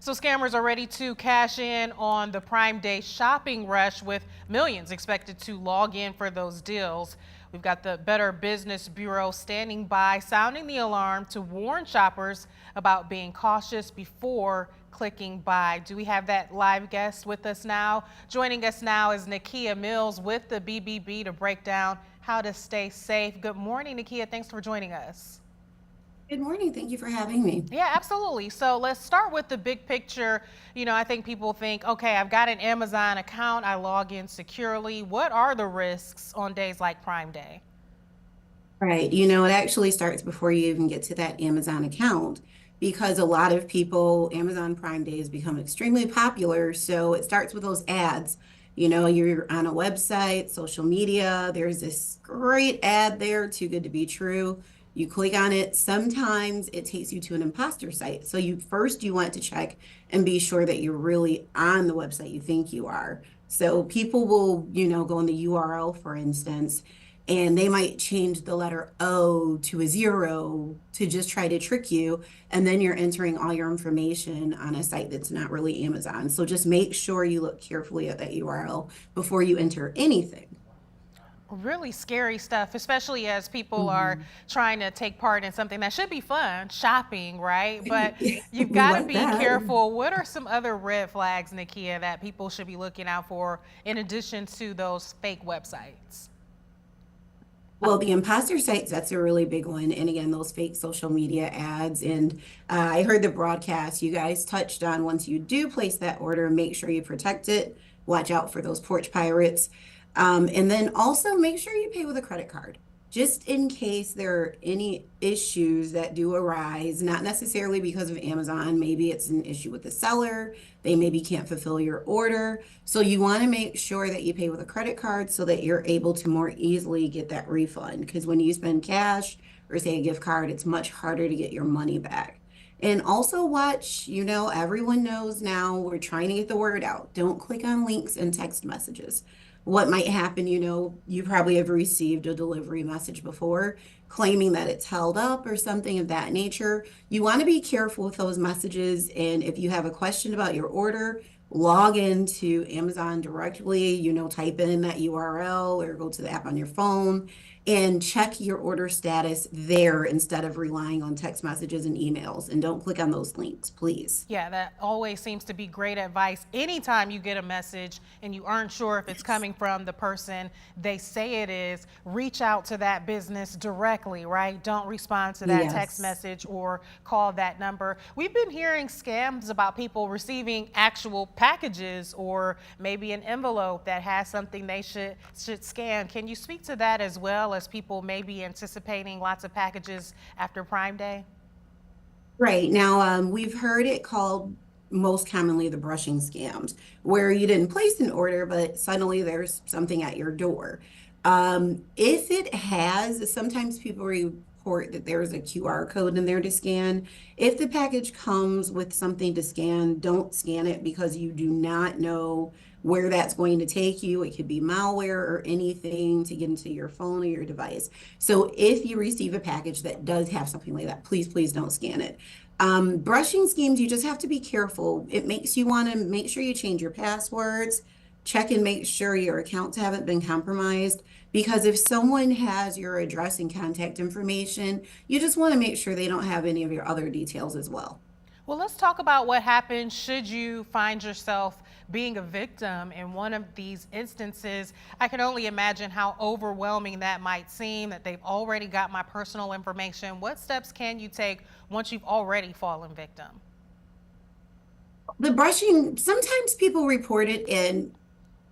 So scammers are ready to cash in on the Prime Day shopping rush with millions expected to log in for those deals. We've got the Better Business Bureau standing by, sounding the alarm to warn shoppers about being cautious before clicking buy. Do we have that live guest with us now? Joining us now is Nakia Mills with the BBB to break down how to stay safe. Good morning, Nakia. Thanks for joining us. Good morning. Thank you for having me. Yeah, absolutely. So let's start with the big picture. I think people think, okay, I've got an Amazon account, I log in securely. What are the risks on days like Prime Day? Right. It actually starts before you even get to that Amazon account because a lot of people, Amazon Prime Day has become extremely popular. So it starts with those ads. You're on a website, social media, there's this great ad there, too good to be true. You click on it. Sometimes it takes you to an imposter site. So you want to check and be sure that you're really on the website you think you are. So people will, go in the URL, for instance, and they might change the letter O to a zero to just try to trick you. And then you're entering all your information on a site that's not really Amazon. So just make sure you look carefully at that URL before you enter anything. Really scary stuff, especially as people are Mhm. trying to take part in something that should be fun, shopping, right? But you've We got to like be that. careful. What are some other red flags, Nakia, that people should be looking out for in addition to those fake websites? Well, the imposter sites, that's a really big one. And again, those fake social media ads. And I heard the broadcast you guys touched on once you do place that order, make sure you protect it. Watch out for those porch pirates. And then also make sure you pay with a credit card, just in case there are any issues that do arise, not necessarily because of Amazon. Maybe it's an issue with the seller. They maybe can't fulfill your order. So you want to make sure that you pay with a credit card so that you're able to more easily get that refund. Because when you spend cash or say a gift card, it's much harder to get your money back. And also watch, everyone knows now we're trying to get the word out. Don't click on links and text messages. What might happen, you probably have received a delivery message before claiming that it's held up or something of that nature. You want to be careful with those messages. And if you have a question about your order, log into Amazon directly, type in that URL or go to the app on your phone and check your order status there instead of relying on text messages and emails. And don't click on those links, please. Yeah, that always seems to be great advice. Anytime you get a message and you aren't sure if it's Yes. coming from the person they say it is, reach out to that business directly, right? Don't respond to that text Yes. message or call that number. We've been hearing scams about people receiving actual packages or maybe an envelope that has something they should scan. Can you speak to that as well as people may be anticipating lots of packages after Prime Day? Right. Now, we've heard it called most commonly the brushing scams, where you didn't place an order, but suddenly there's something at your door. If it has, sometimes people report that there's a QR code in there to scan. If the package comes with something to scan, don't scan it because you do not know where that's going to take you. It could be malware or anything to get into your phone or your device. So if you receive a package that does have something like that, please, please don't scan it. Brushing schemes, you just have to be careful. It makes you want to make sure you change your passwords, check and make sure your accounts haven't been compromised. Because if someone has your address and contact information, you just want to make sure they don't have any of your other details as well. Well, let's talk about what happens should you find yourself being a victim in one of these instances. I can only imagine how overwhelming that might seem, that they've already got my personal information. What steps can you take once you've already fallen victim? The brushing, sometimes people report it and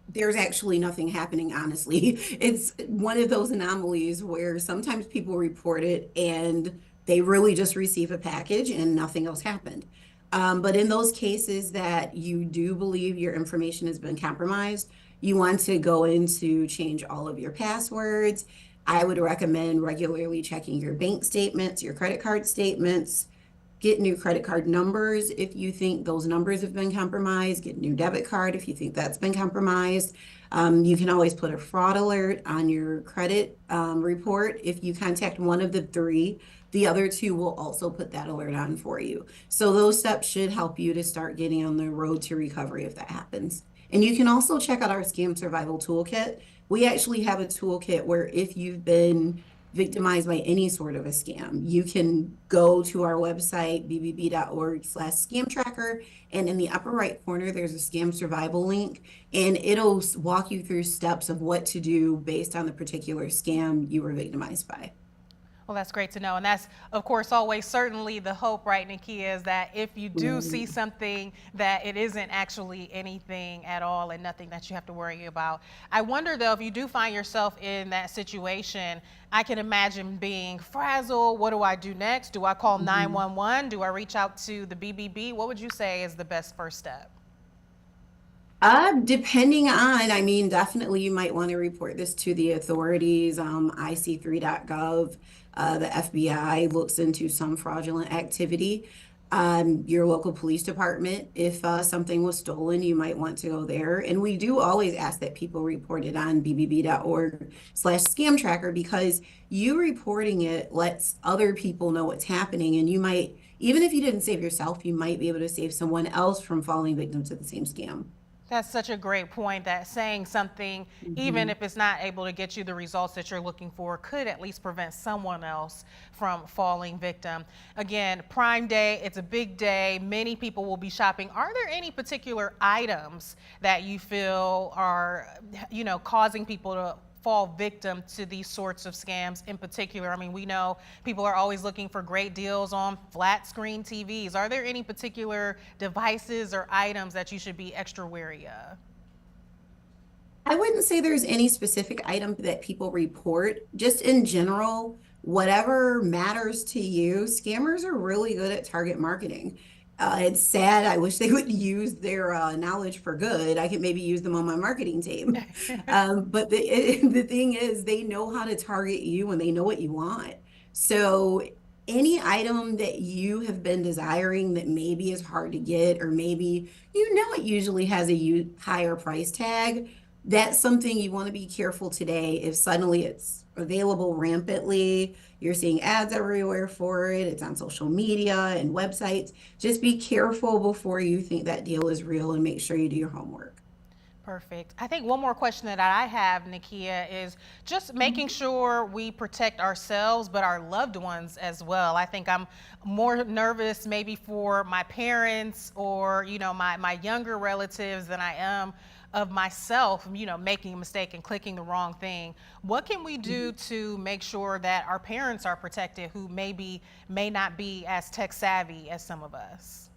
there's actually nothing happening, honestly. It's one of those anomalies where sometimes people report it and they really just receive a package and nothing else happened. But in those cases that you do believe your information has been compromised, you want to go in to change all of your passwords. I would recommend regularly checking your bank statements, your credit card statements, Get new credit card numbers if you think those numbers have been compromised. Get a new debit card if you think that's been compromised. You can always put a fraud alert on your credit report. If you contact one of the three, the other two will also put that alert on for you. So those steps should help you to start getting on the road to recovery if that happens. And you can also check out our Scam Survival Toolkit. We actually have a toolkit where if you've been victimized by any sort of a scam, you can go to our website, bbb.org/scam tracker, and in the upper right corner, there's a scam survival link, and it'll walk you through steps of what to do based on the particular scam you were victimized by. Well, that's great to know. And that's, of course, always certainly the hope, right, Nakia, is that if you do see something, that it isn't actually anything at all and nothing that you have to worry about. I wonder, though, if you do find yourself in that situation, I can imagine being frazzled. What do I do next? Do I call 911? Do I reach out to the BBB? What would you say is the best first step? Depending on, I mean, definitely you might want to report this to the authorities, ic3.gov. The FBI looks into some fraudulent activity. Your local police department, if something was stolen, you might want to go there. And we do always ask that people report it on bbb.org/scam tracker, because you reporting it lets other people know what's happening. And you might, even if you didn't save yourself, you might be able to save someone else from falling victim to the same scam. That's such a great point, that saying something, even if it's not able to get you the results that you're looking for, could at least prevent someone else from falling victim. Again, Prime Day, it's a big day. Many people will be shopping. Are there any particular items that you feel are, causing people to fall victim to these sorts of scams in particular? I mean, we know people are always looking for great deals on flat screen TVs. Are there any particular devices or items that you should be extra wary of? I wouldn't say there's any specific item that people report. Just in general, whatever matters to you, scammers are really good at target marketing. It's sad. I wish they would use their knowledge for good. I could maybe use them on my marketing team. But the thing is, they know how to target you and they know what you want. So any item that you have been desiring that maybe is hard to get, or maybe it usually has a higher price tag, that's something you want to be careful today. If suddenly it's available rampantly, you're seeing ads everywhere for it, it's on social media and websites, just be careful before you think that deal is real and make sure you do your homework. Perfect. I think one more question that I have, Nakia, is just making sure we protect ourselves, but our loved ones as well. I think I'm more nervous maybe for my parents or, my younger relatives than I am of myself, making a mistake and clicking the wrong thing. What can we do to make sure that our parents are protected who may not be as tech savvy as some of us?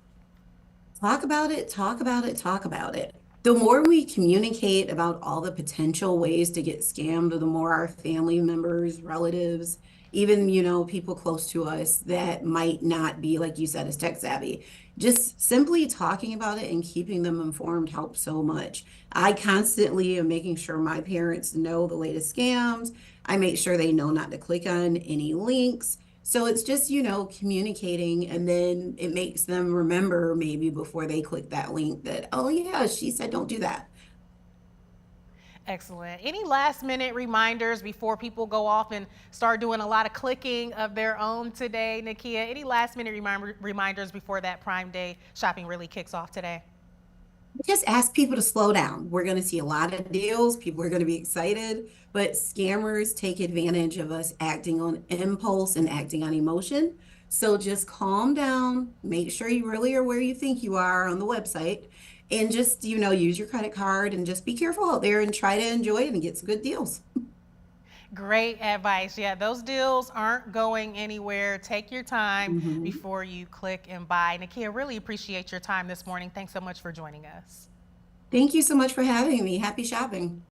Talk about it, talk about it, talk about it. The more we communicate about all the potential ways to get scammed, the more our family members, relatives, even, people close to us that might not be, like you said, as tech savvy, just simply talking about it and keeping them informed helps so much. I constantly am making sure my parents know the latest scams. I make sure they know not to click on any links. So it's just, communicating, and then it makes them remember maybe before they click that link that, oh yeah, she said don't do that. Excellent. Any last minute reminders before people go off and start doing a lot of clicking of their own today, Nakia? Any last minute reminders before that Prime Day shopping really kicks off today? Just ask people to slow down. We're going to see a lot of deals. People are going to be excited, but scammers take advantage of us acting on impulse and acting on emotion. So just calm down, make sure you really are where you think you are on the website, and just, use your credit card and just be careful out there and try to enjoy it and get some good deals. Great advice. Yeah, those deals aren't going anywhere. Take your time Mhm. before you click and buy. Nakia, really appreciate your time this morning. Thanks so much for joining us. Thank you so much for having me. Happy shopping.